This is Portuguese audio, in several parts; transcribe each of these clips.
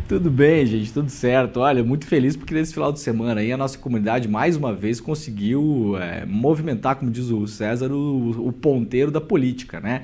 Tudo bem, gente, tudo certo. Olha, muito feliz porque nesse final de semana aí a nossa comunidade mais uma vez conseguiu movimentar, como diz o César, o ponteiro da política, né?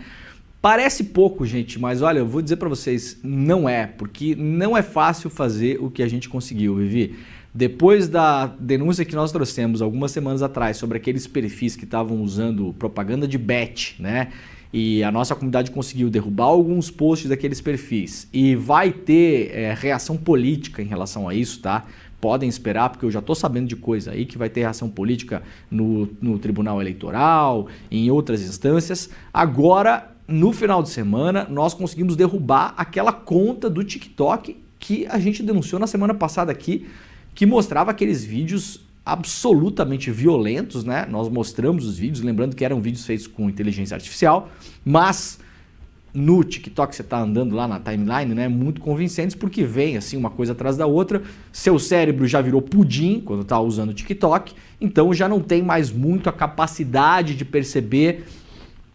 Parece pouco, gente, mas olha, eu vou dizer pra vocês, não é, porque não é fácil fazer o que a gente conseguiu, Vivi. Depois da denúncia que nós trouxemos algumas semanas atrás sobre aqueles perfis que estavam usando propaganda de bet, né? E a nossa comunidade conseguiu derrubar alguns posts daqueles perfis. E vai ter reação política em relação a isso, tá? Podem esperar, porque eu já estou sabendo de coisa aí que vai ter reação política no Tribunal Eleitoral, em outras instâncias. Agora, no final de semana, nós conseguimos derrubar aquela conta do TikTok que a gente denunciou na semana passada aqui, que mostrava aqueles vídeos absolutamente violentos, né? Nós mostramos os vídeos, lembrando que eram vídeos feitos com inteligência artificial, mas no TikTok você tá andando lá na timeline, né? Muito convincentes, porque vem assim uma coisa atrás da outra, seu cérebro já virou pudim quando tá usando o TikTok, então já não tem mais muito a capacidade de perceber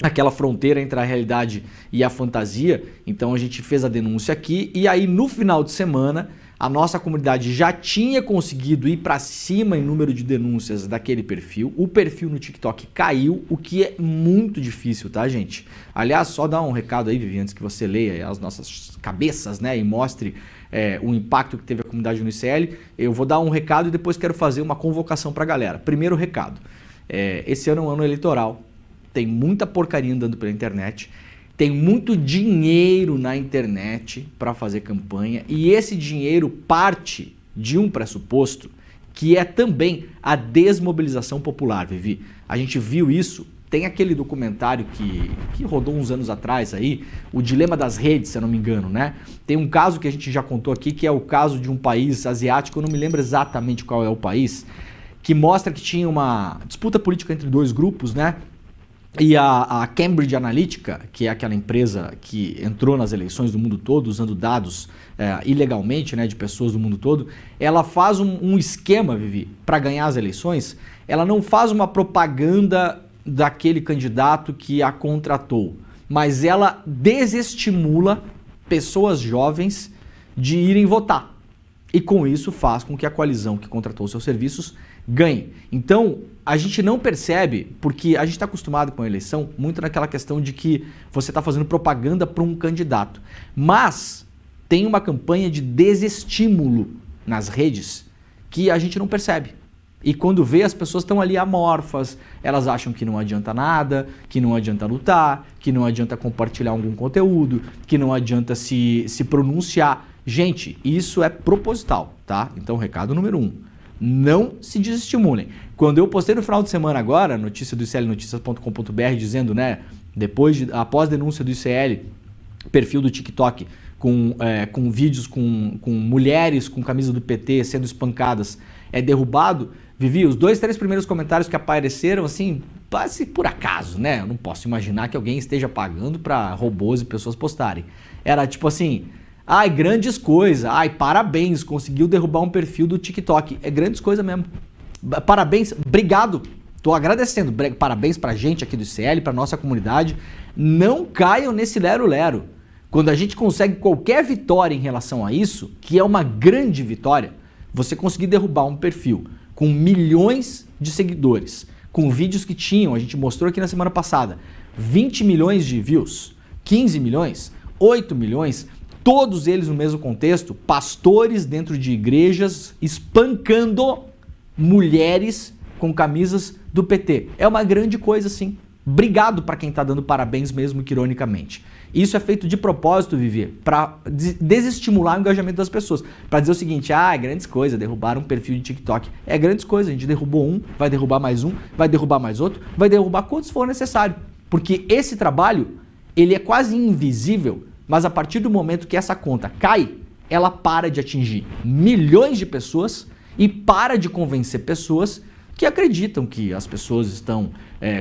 aquela fronteira entre a realidade e a fantasia. Então a gente fez a denúncia aqui e aí no final de semana a nossa comunidade já tinha conseguido ir para cima em número de denúncias daquele perfil. O perfil no TikTok caiu, o que é muito difícil, tá, gente? Aliás, só dar um recado aí, Vivi, antes que você leia as nossas cabeças, né, e mostre o impacto que teve a comunidade no ICL. Eu vou dar um recado e depois quero fazer uma convocação para a galera. Primeiro recado, esse ano é um ano eleitoral, tem muita porcaria andando pela internet, tem muito dinheiro na internet para fazer campanha e esse dinheiro parte de um pressuposto que é também a desmobilização popular, Vivi. A gente viu isso, tem aquele documentário que rodou uns anos atrás aí, o Dilema das Redes, se eu não me engano, né? Tem um caso que a gente já contou aqui, que é o caso de um país asiático, eu não me lembro exatamente qual é o país, que mostra que tinha uma disputa política entre dois grupos, né? E a Cambridge Analytica, que é aquela empresa que entrou nas eleições do mundo todo, usando dados ilegalmente, né, de pessoas do mundo todo, ela faz um esquema, Vivi, para ganhar as eleições. Ela não faz uma propaganda daquele candidato que a contratou, mas ela desestimula pessoas jovens de irem votar. E com isso faz com que a coalizão que contratou seus serviços ganhe. Então, a gente não percebe, porque a gente está acostumado com a eleição, muito naquela questão de que você está fazendo propaganda para um candidato. Mas tem uma campanha de desestímulo nas redes que a gente não percebe. E quando vê, as pessoas estão ali amorfas, elas acham que não adianta nada, que não adianta lutar, que não adianta compartilhar algum conteúdo, que não adianta se pronunciar. Gente, isso é proposital, tá? Então, recado número 1. Não se desestimulem. Quando eu postei no final de semana agora, notícia do iclnoticias.com.br, dizendo, né, após denúncia do ICL, perfil do TikTok com vídeos com mulheres com camisa do PT sendo espancadas é derrubado, Vivi, os 2, 3 primeiros comentários que apareceram, assim, quase por acaso, né? Eu não posso imaginar que alguém esteja pagando para robôs e pessoas postarem. Era tipo assim... Ai, grandes coisas. Ai, parabéns, conseguiu derrubar um perfil do TikTok. É grandes coisas mesmo. Parabéns, obrigado. Tô agradecendo. Parabéns pra gente aqui do ICL, pra nossa comunidade. Não caiam nesse lero-lero. Quando a gente consegue qualquer vitória em relação a isso, que é uma grande vitória, você conseguir derrubar um perfil com milhões de seguidores, com vídeos que tinham, a gente mostrou aqui na semana passada, 20 milhões de views, 15 milhões, 8 milhões... Todos eles no mesmo contexto, pastores dentro de igrejas espancando mulheres com camisas do PT. É uma grande coisa, sim. Obrigado para quem está dando parabéns mesmo que ironicamente. Isso é feito de propósito, Vivi, para desestimular o engajamento das pessoas. Para dizer o seguinte, é grandes coisas, derrubaram um perfil de TikTok. É grandes coisas, a gente derrubou um, vai derrubar mais um, vai derrubar mais outro, vai derrubar quantos for necessário. Porque esse trabalho, ele é quase invisível, mas a partir do momento que essa conta cai, ela para de atingir milhões de pessoas e para de convencer pessoas que acreditam que as pessoas estão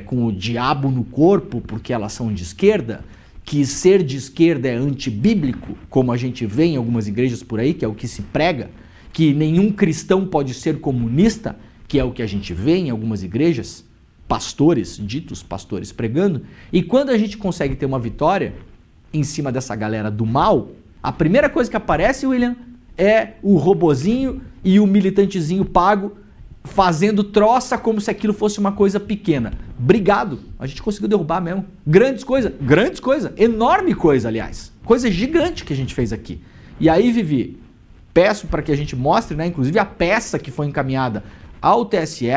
com o diabo no corpo porque elas são de esquerda, que ser de esquerda é antibíblico, como a gente vê em algumas igrejas por aí, que é o que se prega, que nenhum cristão pode ser comunista, que é o que a gente vê em algumas igrejas, pastores, ditos pastores pregando, e quando a gente consegue ter uma vitória em cima dessa galera do mal, A primeira coisa que aparece, William, é o robozinho e o militantezinho pago fazendo troça como se aquilo fosse uma coisa pequena. Obrigado, a gente conseguiu derrubar mesmo. Grandes coisas, enorme coisa, aliás. Coisa gigante que a gente fez aqui. E aí, Vivi, peço para que a gente mostre, né, inclusive a peça que foi encaminhada ao TSE,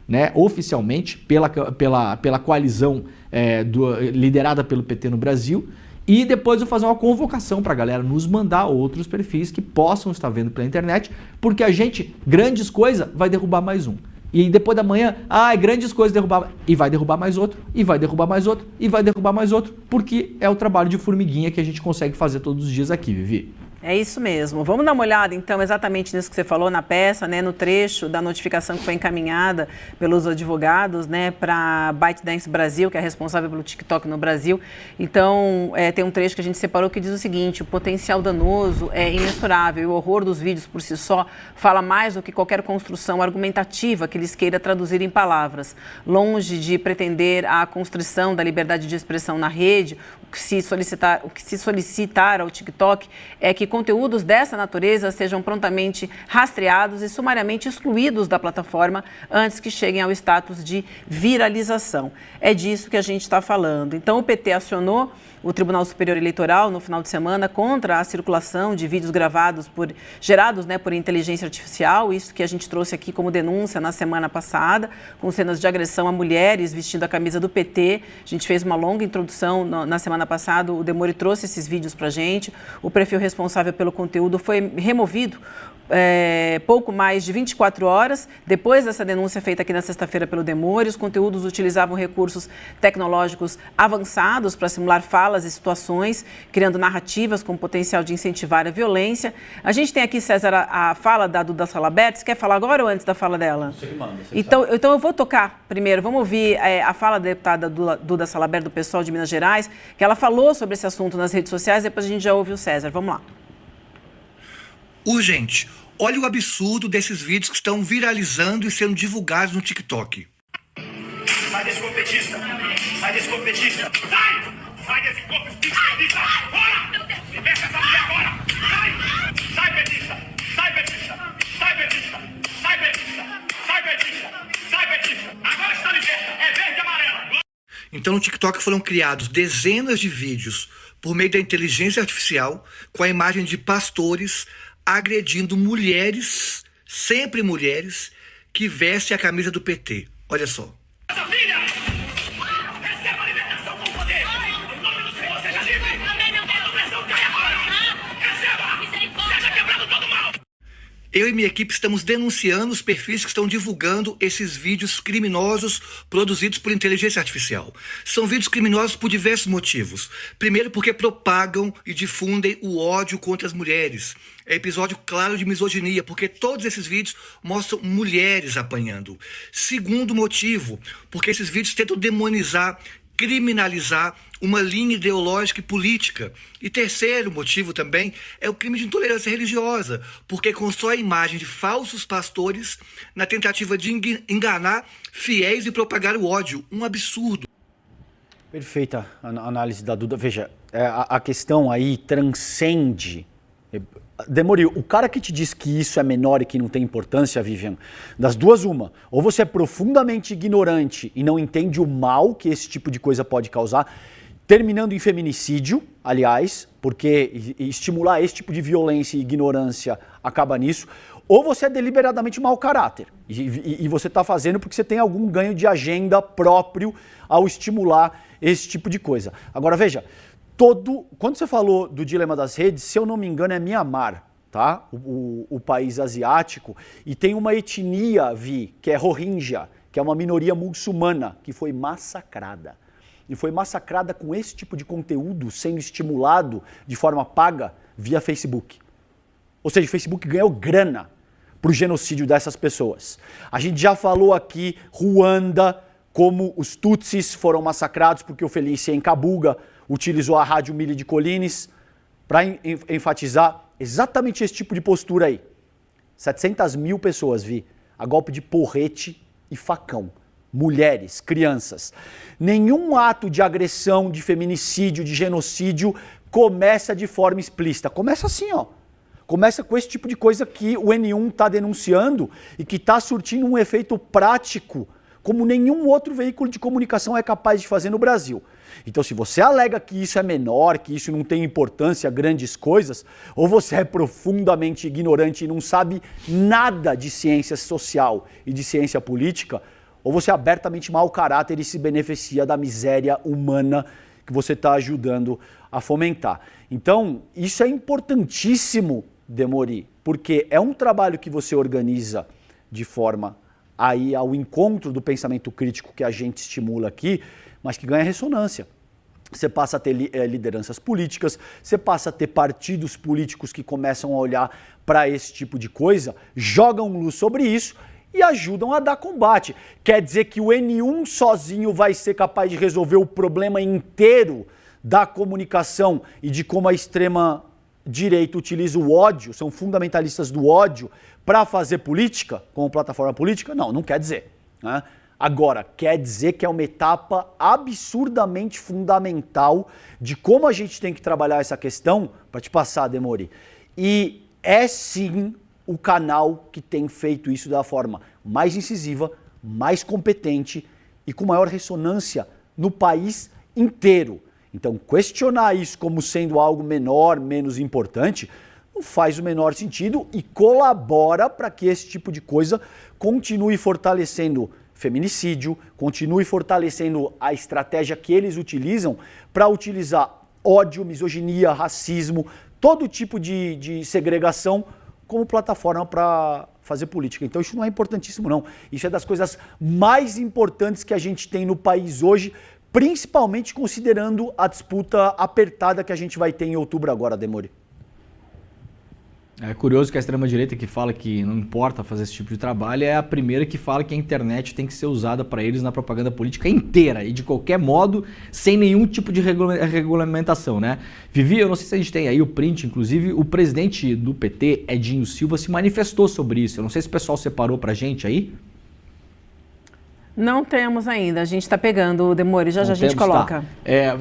né, oficialmente, pela coalizão liderada pelo PT no Brasil. E depois eu vou fazer uma convocação para a galera nos mandar outros perfis que possam estar vendo pela internet, porque a gente, grandes coisas, vai derrubar mais um. E depois da manhã, grandes coisas derrubar, e vai derrubar mais outro, e vai derrubar mais outro, e vai derrubar mais outro, porque é o trabalho de formiguinha que a gente consegue fazer todos os dias aqui, Vivi. É isso mesmo. Vamos dar uma olhada, então, exatamente nisso que você falou na peça, né, no trecho da notificação que foi encaminhada pelos advogados, né, para a ByteDance Brasil, que é responsável pelo TikTok no Brasil. Então, tem um trecho que a gente separou que diz o seguinte: o potencial danoso é imensurável e o horror dos vídeos por si só fala mais do que qualquer construção argumentativa que eles queira traduzir em palavras. Longe de pretender a constrição da liberdade de expressão na rede, o que se solicitar ao TikTok é que conteúdos dessa natureza sejam prontamente rastreados e sumariamente excluídos da plataforma antes que cheguem ao status de viralização. É disso que a gente está falando. Então, o PT acionou o Tribunal Superior Eleitoral no final de semana contra a circulação de vídeos gerados, né, por inteligência artificial, isso que a gente trouxe aqui como denúncia na semana passada, com cenas de agressão a mulheres vestindo a camisa do PT. A gente fez uma longa introdução na semana passada, o Demori trouxe esses vídeos para a gente. O perfil responsável pelo conteúdo foi removido pouco mais de 24 horas depois dessa denúncia feita aqui na sexta-feira pelo Demori. Os conteúdos utilizavam recursos tecnológicos avançados para simular falas e situações, criando narrativas com potencial de incentivar a violência. A gente tem aqui, César, a fala da Duda Salabert. Você quer falar agora ou antes da fala dela? Você que manda. Então eu vou tocar primeiro. Vamos ouvir a fala da deputada Duda Salabert, do PSOL de Minas Gerais, que ela falou sobre esse assunto nas redes sociais. Depois a gente já ouve o César. Vamos lá. Urgente. Olha o absurdo desses vídeos que estão viralizando e sendo divulgados no TikTok. Sai desse corpo petista! Sai desse corpo petista! Sai! Sai desse corpo petista! Fora! Liberta essa mulher agora! Sai! Sai, petista! Sai, petista! Sai, petista! Sai, petista! Sai, petista! Sai, petista! Agora está liberta! É verde e amarela! Então no TikTok foram criados dezenas de vídeos por meio da inteligência artificial com a imagem de pastores agredindo mulheres, sempre mulheres, que vestem a camisa do PT. Olha só. Essa filha! Receba a libertação com poder! Em nome do Senhor, seja livre! A opressão cai agora! Receba! Seja quebrado todo mal! Eu e minha equipe estamos denunciando os perfis que estão divulgando esses vídeos criminosos produzidos por inteligência artificial. São vídeos criminosos por diversos motivos. Primeiro, porque propagam e difundem o ódio contra as mulheres. É episódio claro de misoginia, porque todos esses vídeos mostram mulheres apanhando. Segundo motivo, porque esses vídeos tentam demonizar, criminalizar uma linha ideológica e política. E terceiro motivo também é o crime de intolerância religiosa, porque constrói a imagem de falsos pastores na tentativa de enganar fiéis e propagar o ódio. Um absurdo. Perfeita análise da Duda. Veja, a questão aí transcende. Demori, o cara que te diz que isso é menor e que não tem importância, Vivian, das duas uma, ou você é profundamente ignorante e não entende o mal que esse tipo de coisa pode causar, terminando em feminicídio, aliás, porque estimular esse tipo de violência e ignorância acaba nisso, ou você é deliberadamente mau caráter e você está fazendo porque você tem algum ganho de agenda próprio ao estimular esse tipo de coisa. Agora veja, quando você falou do dilema das redes, se eu não me engano é Mianmar, tá? O país asiático, e tem uma etnia, que é Rohingya, que é uma minoria muçulmana, que foi massacrada. E foi massacrada com esse tipo de conteúdo sendo estimulado de forma paga via Facebook. Ou seja, o Facebook ganhou grana para o genocídio dessas pessoas. A gente já falou aqui, Ruanda, como os Tutsis foram massacrados porque o Felicien Kabuga utilizou a rádio Mille de Collines para enfatizar exatamente esse tipo de postura aí. 700 mil pessoas, a golpe de porrete e facão. Mulheres, crianças. Nenhum ato de agressão, de feminicídio, de genocídio começa de forma explícita. Começa assim, ó. Começa com esse tipo de coisa que o N1 está denunciando e que está surtindo um efeito prático como nenhum outro veículo de comunicação é capaz de fazer no Brasil. Então, se você alega que isso é menor, que isso não tem importância, grandes coisas, ou você é profundamente ignorante e não sabe nada de ciência social e de ciência política, ou você é abertamente mau caráter e se beneficia da miséria humana que você está ajudando a fomentar. Então, isso é importantíssimo, Demory, porque é um trabalho que você organiza de forma aí ao encontro do pensamento crítico que a gente estimula aqui, mas que ganha ressonância. Você passa a ter lideranças políticas, você passa a ter partidos políticos que começam a olhar para esse tipo de coisa, jogam luz sobre isso e ajudam a dar combate. Quer dizer que o N1 sozinho vai ser capaz de resolver o problema inteiro da comunicação e de como a extrema-direita utiliza o ódio, são fundamentalistas do ódio, para fazer política, como plataforma política? Não, não quer dizer, né? Agora, quer dizer que é uma etapa absurdamente fundamental de como a gente tem que trabalhar essa questão, para te passar, Demory. E é sim o canal que tem feito isso da forma mais incisiva, mais competente e com maior ressonância no país inteiro. Então, questionar isso como sendo algo menor, menos importante, não faz o menor sentido e colabora para que esse tipo de coisa continue fortalecendo feminicídio, continue fortalecendo a estratégia que eles utilizam para utilizar ódio, misoginia, racismo, todo tipo de segregação como plataforma para fazer política. Então isso não é importantíssimo não. Isso é das coisas mais importantes que a gente tem no país hoje, principalmente considerando a disputa apertada que a gente vai ter em outubro agora, Demory. É curioso que a extrema-direita que fala que não importa fazer esse tipo de trabalho é a primeira que fala que a internet tem que ser usada para eles na propaganda política inteira e de qualquer modo, sem nenhum tipo de regulamentação, né? Vivi, eu não sei se a gente tem aí o print, inclusive o presidente do PT, Edinho Silva, se manifestou sobre isso. Eu não sei se o pessoal separou pra gente aí. Não temos ainda, a gente está pegando o Demory, já a gente coloca. Tá.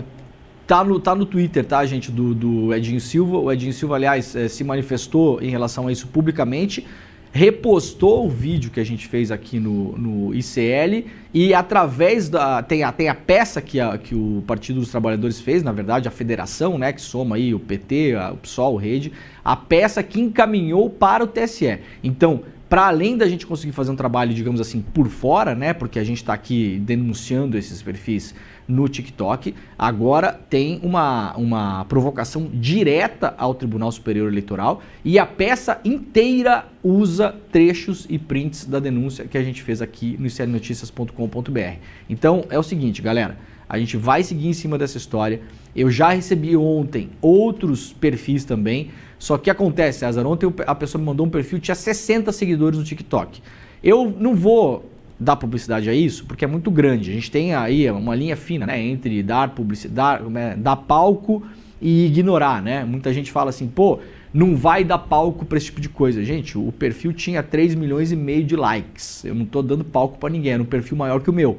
Tá no Twitter, tá, gente, do Edinho Silva. O Edinho Silva, aliás, se manifestou em relação a isso publicamente, repostou o vídeo que a gente fez aqui no ICL e através da... Tem a peça que o Partido dos Trabalhadores fez, na verdade, a federação, né, que soma aí o PT, o PSOL, o Rede, a peça que encaminhou para o TSE. Então, para além da gente conseguir fazer um trabalho, digamos assim, por fora, né, porque a gente está aqui denunciando esses perfis no TikTok, agora tem uma provocação direta ao Tribunal Superior Eleitoral e a peça inteira usa trechos e prints da denúncia que a gente fez aqui no iclnoticias.com.br. Então é o seguinte, galera, a gente vai seguir em cima dessa história. Eu já recebi ontem outros perfis também, só que acontece, César, ontem a pessoa me mandou um perfil, tinha 60 seguidores no TikTok. Eu não vou dar publicidade a isso, porque é muito grande. A gente tem aí uma linha fina, né, entre dar publicidade, dar palco e ignorar, né? Muita gente fala assim, pô, não vai dar palco para esse tipo de coisa. Gente, o perfil tinha 3,5 milhões de likes. Eu não tô dando palco para ninguém, era um perfil maior que o meu,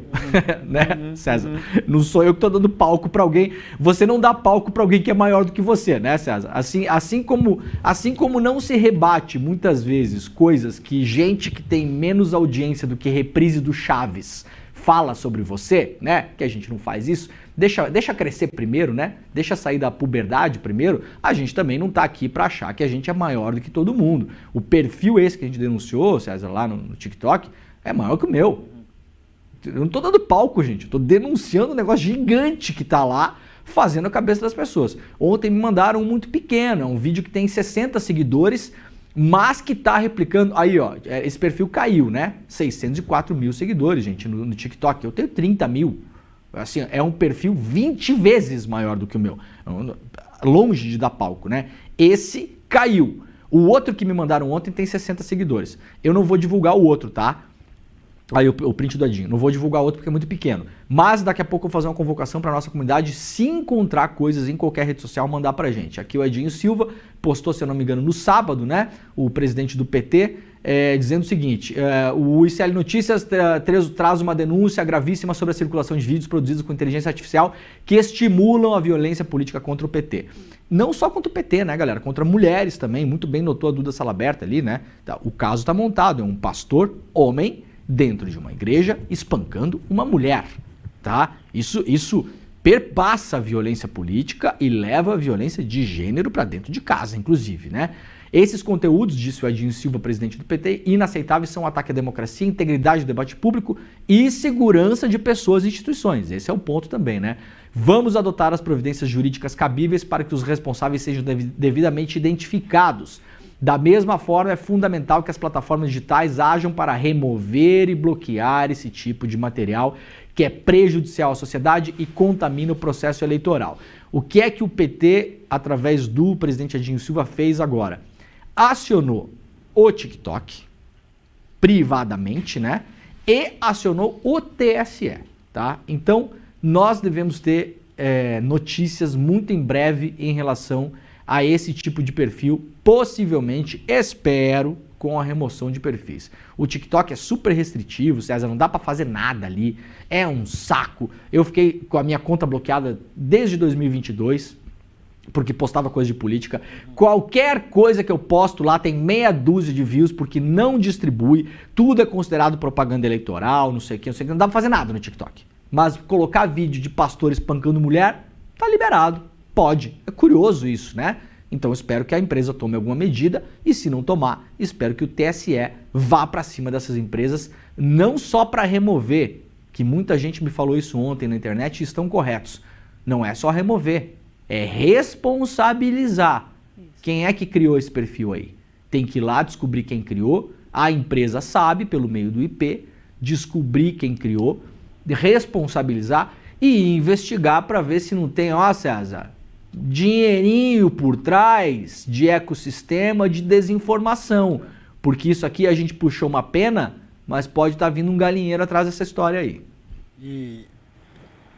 né, César? Não sou eu que tô dando palco para alguém. Você não dá palco para alguém que é maior do que você, né, César? Assim como não se rebate muitas vezes coisas que gente que tem menos audiência do que reprise do Chaves fala sobre você, né? Que a gente não faz isso. Deixa crescer primeiro, né? Deixa sair da puberdade primeiro. A gente também não tá aqui para achar que a gente é maior do que todo mundo. O perfil esse que a gente denunciou, César, lá no TikTok, é maior que o meu. Eu não tô dando palco, gente. Eu tô denunciando um negócio gigante que tá lá, fazendo a cabeça das pessoas. Ontem me mandaram um muito pequeno, um vídeo que tem 60 seguidores, mas que tá replicando... Aí, ó, esse perfil caiu, né? 604 mil seguidores, gente, no TikTok. Eu tenho 30 mil. Assim, é um perfil 20 vezes maior do que o meu. Longe de dar palco, né? Esse caiu. O outro que me mandaram ontem tem 60 seguidores. Eu não vou divulgar o outro, tá? Aí o print do Edinho. Não vou divulgar outro porque é muito pequeno. Mas daqui a pouco eu vou fazer uma convocação para nossa comunidade. Se encontrar coisas em qualquer rede social, mandar pra gente. Aqui o Edinho Silva postou, se eu não me engano, no sábado, né? O presidente do PT dizendo o seguinte, o ICL Notícias traz uma denúncia gravíssima sobre a circulação de vídeos produzidos com inteligência artificial que estimulam a violência política contra o PT. Não só contra o PT, né, galera? Contra mulheres também, muito bem notou a Duda Salaberta ali, né? O caso está montado, é um pastor homem dentro de uma igreja espancando uma mulher, tá? Isso perpassa a violência política e leva a violência de gênero para dentro de casa, inclusive, né? Esses conteúdos, disse o Edinho Silva, presidente do PT, inaceitáveis, são ataque à democracia, integridade do debate público e segurança de pessoas e instituições. Esse é o ponto também, né? Vamos adotar as providências jurídicas cabíveis para que os responsáveis sejam devidamente identificados. Da mesma forma, é fundamental que as plataformas digitais ajam para remover e bloquear esse tipo de material que é prejudicial à sociedade e contamina o processo eleitoral. O que é que o PT, através do presidente Edinho Silva, fez agora? Acionou o TikTok privadamente, né? E acionou o TSE, tá? Então, nós devemos ter notícias muito em breve em relação a esse tipo de perfil, possivelmente, espero, com a remoção de perfis. O TikTok é super restritivo, César, não dá pra fazer nada ali, é um saco. Eu fiquei com a minha conta bloqueada desde 2022, porque postava coisa de política. Qualquer coisa que eu posto lá tem meia dúzia de views, porque não distribui, tudo é considerado propaganda eleitoral, não sei o que, não dá pra fazer nada no TikTok. Mas colocar vídeo de pastor espancando mulher, tá liberado, pode. É curioso isso, né? Então espero que a empresa tome alguma medida e, se não tomar, espero que o TSE vá para cima dessas empresas, não só para remover, que muita gente me falou isso ontem na internet e estão corretos. Não é só remover, é responsabilizar. Quem é que criou esse perfil aí? Tem que ir lá descobrir quem criou, a empresa sabe, pelo meio do IP, descobrir quem criou, responsabilizar e investigar para ver se não tem, César, dinheirinho por trás de ecossistema de desinformação, porque isso aqui a gente puxou uma pena, mas pode estar vindo um galinheiro atrás dessa história aí. E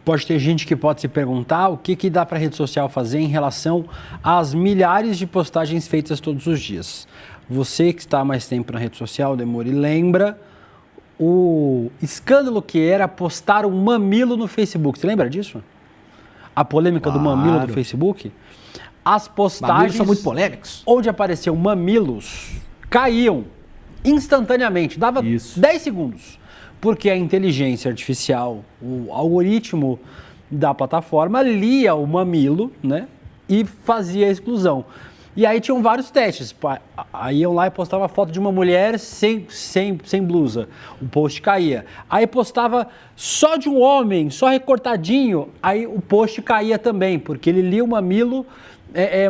pode ter gente que pode se perguntar o que dá para a rede social fazer em relação às milhares de postagens feitas todos os dias. Você que está há mais tempo na rede social, Demori, lembra o escândalo que era postar um mamilo no Facebook. Você lembra disso? A polêmica do mamilo do Facebook? As postagens Mamilos são muito polêmicos. onde apareciam mamilos caíam instantaneamente, dava 10 segundos, porque a inteligência artificial, o algoritmo da plataforma lia o mamilo, né, e fazia a exclusão. E aí tinham vários testes. Aí iam lá e postavam a foto de uma mulher sem blusa. O post caía. Aí postava só de um homem, só recortadinho. Aí o post caía também, porque ele lia o mamilo,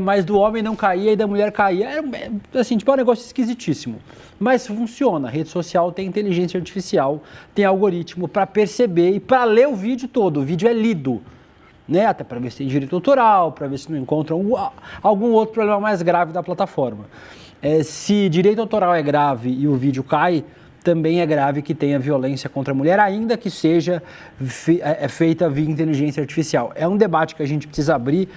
mas do homem não caía e da mulher caía. Era assim, tipo, um negócio esquisitíssimo. Mas funciona. A rede social tem inteligência artificial, tem algoritmo para perceber e para ler o vídeo todo. O vídeo é lido, né? Até para ver se tem direito autoral, para ver se não encontram algum outro problema mais grave da plataforma. Se direito autoral é grave e o vídeo cai, também é grave que tenha violência contra a mulher, ainda que seja feita via inteligência artificial. É um debate que a gente precisa abrir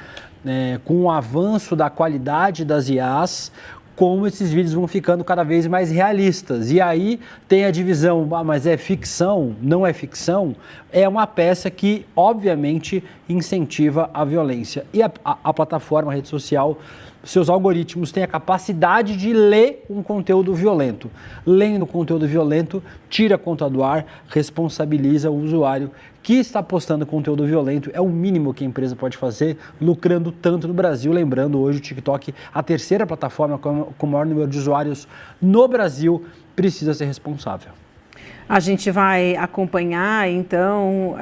com o avanço da qualidade das IAs, como esses vídeos vão ficando cada vez mais realistas. E aí tem a divisão, mas é ficção, não é ficção? É uma peça que, obviamente, incentiva a violência. E a plataforma, a rede social, seus algoritmos têm a capacidade de ler um conteúdo violento. Lendo o conteúdo violento, tira a conta do ar, responsabiliza o usuário que está postando conteúdo violento. É o mínimo que a empresa pode fazer, lucrando tanto no Brasil. Lembrando, hoje o TikTok, a terceira plataforma com o maior número de usuários no Brasil, precisa ser responsável. A gente vai acompanhar, então,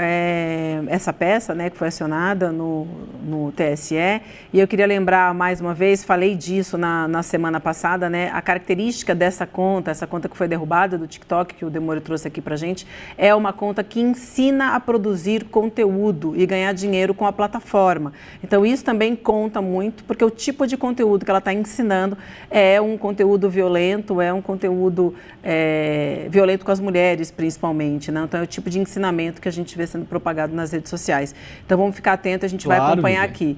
essa peça, né, que foi acionada no TSE. E eu queria lembrar, mais uma vez, falei disso na semana passada, né, a característica dessa conta, essa conta que foi derrubada do TikTok, que o Demori trouxe aqui pra gente, é uma conta que ensina a produzir conteúdo e ganhar dinheiro com a plataforma. Então, isso também conta muito, porque o tipo de conteúdo que ela está ensinando é um conteúdo violento, é um conteúdo violento com as mulheres, mulheres, principalmente, né? Então é o tipo de ensinamento que a gente vê sendo propagado nas redes sociais. Então vamos ficar atentos, a gente vai acompanhar aqui.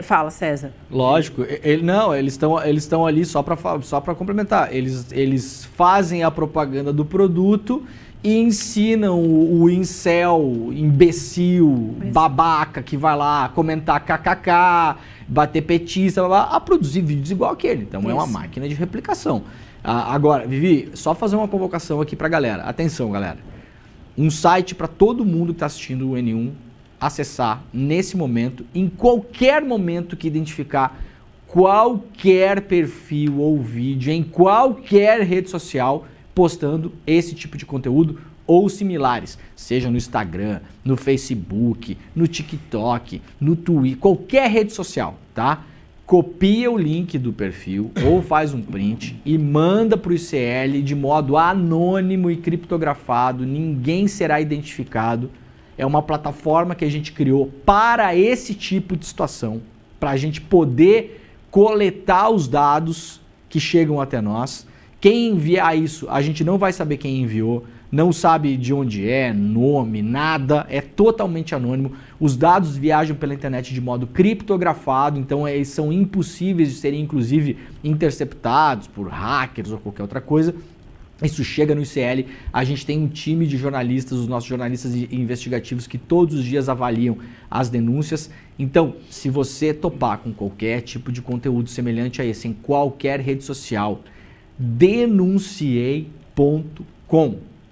Fala, César. Lógico, eles estão ali só para complementar. Eles fazem a propaganda do produto e ensinam o incel, imbecil, babaca que vai lá comentar kkk, bater petista, a produzir vídeos igual aquele. Então é uma máquina de replicação. Agora, Vivi, só fazer uma convocação aqui pra galera. Atenção, galera. Um site para todo mundo que está assistindo o N1 acessar nesse momento, em qualquer momento que identificar qualquer perfil ou vídeo em qualquer rede social postando esse tipo de conteúdo ou similares, seja no Instagram, no Facebook, no TikTok, no Twitter, qualquer rede social, tá? Copia o link do perfil ou faz um print e manda para o ICL de modo anônimo e criptografado, ninguém será identificado. É uma plataforma que a gente criou para esse tipo de situação, para a gente poder coletar os dados que chegam até nós. Quem enviar isso, a gente não vai saber quem enviou, não sabe de onde é, nome, nada, é totalmente anônimo. Os dados viajam pela internet de modo criptografado, então eles são impossíveis de serem, inclusive, interceptados por hackers ou qualquer outra coisa. Isso chega no ICL, a gente tem um time de jornalistas, os nossos jornalistas investigativos que todos os dias avaliam as denúncias. Então, se você topar com qualquer tipo de conteúdo semelhante a esse em qualquer rede social, denunciei.com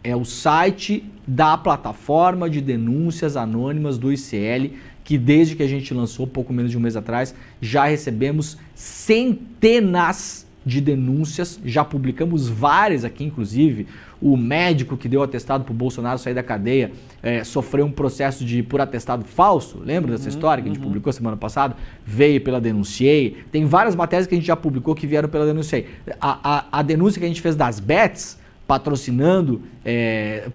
é o site da plataforma de denúncias anônimas do ICL, que desde que a gente lançou, pouco menos de um mês atrás, já recebemos centenas de denúncias, já publicamos várias aqui, inclusive. O médico que deu atestado para o Bolsonaro sair da cadeia sofreu um processo por atestado falso, lembra dessa história que a gente publicou semana passada? Veio pela Denunciei. Tem várias matérias que a gente já publicou que vieram pela Denunciei. A denúncia que a gente fez das bets, patrocinando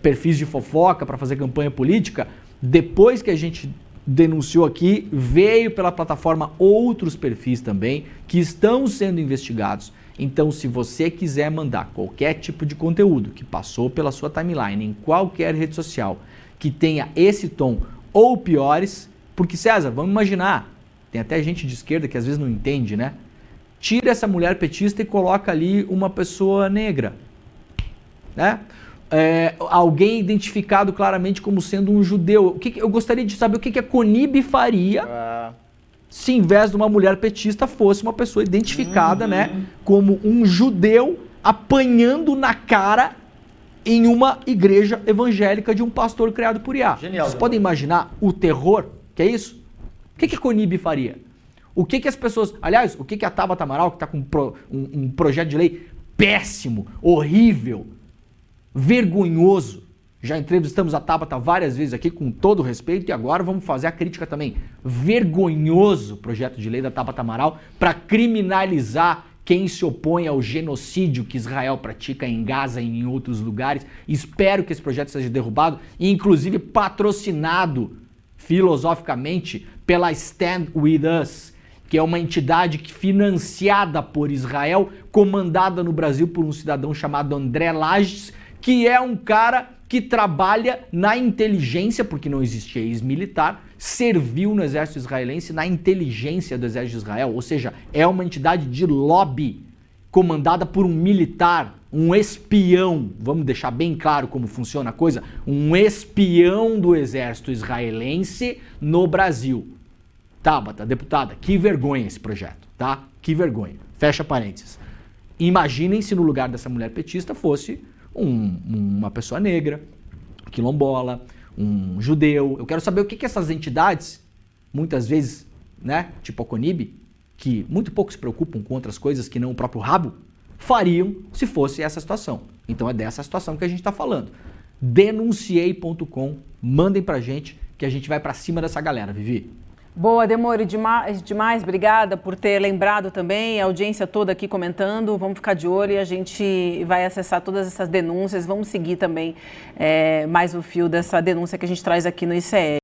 perfis de fofoca para fazer campanha política, depois que a gente denunciou aqui, veio pela plataforma outros perfis também que estão sendo investigados. Então, se você quiser mandar qualquer tipo de conteúdo que passou pela sua timeline em qualquer rede social que tenha esse tom ou piores, porque, César, vamos imaginar, tem até gente de esquerda que às vezes não entende, né? Tira essa mulher petista e coloca ali uma pessoa negra, né? Alguém identificado claramente como sendo um judeu. Eu gostaria de saber o que a Conib faria se em vez de uma mulher petista fosse uma pessoa identificada, né, como um judeu apanhando na cara em uma igreja evangélica de um pastor criado por IA. Genial. Vocês podem imaginar o terror que é isso? O que a Conib faria? O que as pessoas... Aliás, o que a Tabata Amaral, que está com um projeto de lei péssimo, horrível, vergonhoso. Já entrevistamos a Tabata várias vezes aqui com todo respeito e agora vamos fazer a crítica também. Vergonhoso projeto de lei da Tabata Amaral para criminalizar quem se opõe ao genocídio que Israel pratica em Gaza e em outros lugares. Espero que esse projeto seja derrubado e inclusive patrocinado filosoficamente pela Stand With Us, que é uma entidade financiada por Israel, comandada no Brasil por um cidadão chamado André Lages, que é um cara que trabalha na inteligência, porque não existia ex-militar, serviu no exército israelense, na inteligência do exército de Israel, ou seja, é uma entidade de lobby comandada por um militar, um espião, vamos deixar bem claro como funciona a coisa, um espião do exército israelense no Brasil. Tabata, deputada, que vergonha esse projeto, tá? Que vergonha. Fecha parênteses. Imaginem se no lugar dessa mulher petista fosse uma pessoa negra, quilombola, um judeu. Eu quero saber o que essas entidades, muitas vezes, né, tipo a Conib, que muito pouco se preocupam com outras coisas que não o próprio rabo, fariam se fosse essa situação. Então é dessa situação que a gente está falando. Denunciei.com, mandem pra gente que a gente vai pra cima dessa galera, Vivi. Boa, Demore, demais, obrigada por ter lembrado também, a audiência toda aqui comentando, vamos ficar de olho e a gente vai acessar todas essas denúncias, vamos seguir também mais o fio dessa denúncia que a gente traz aqui no ICL.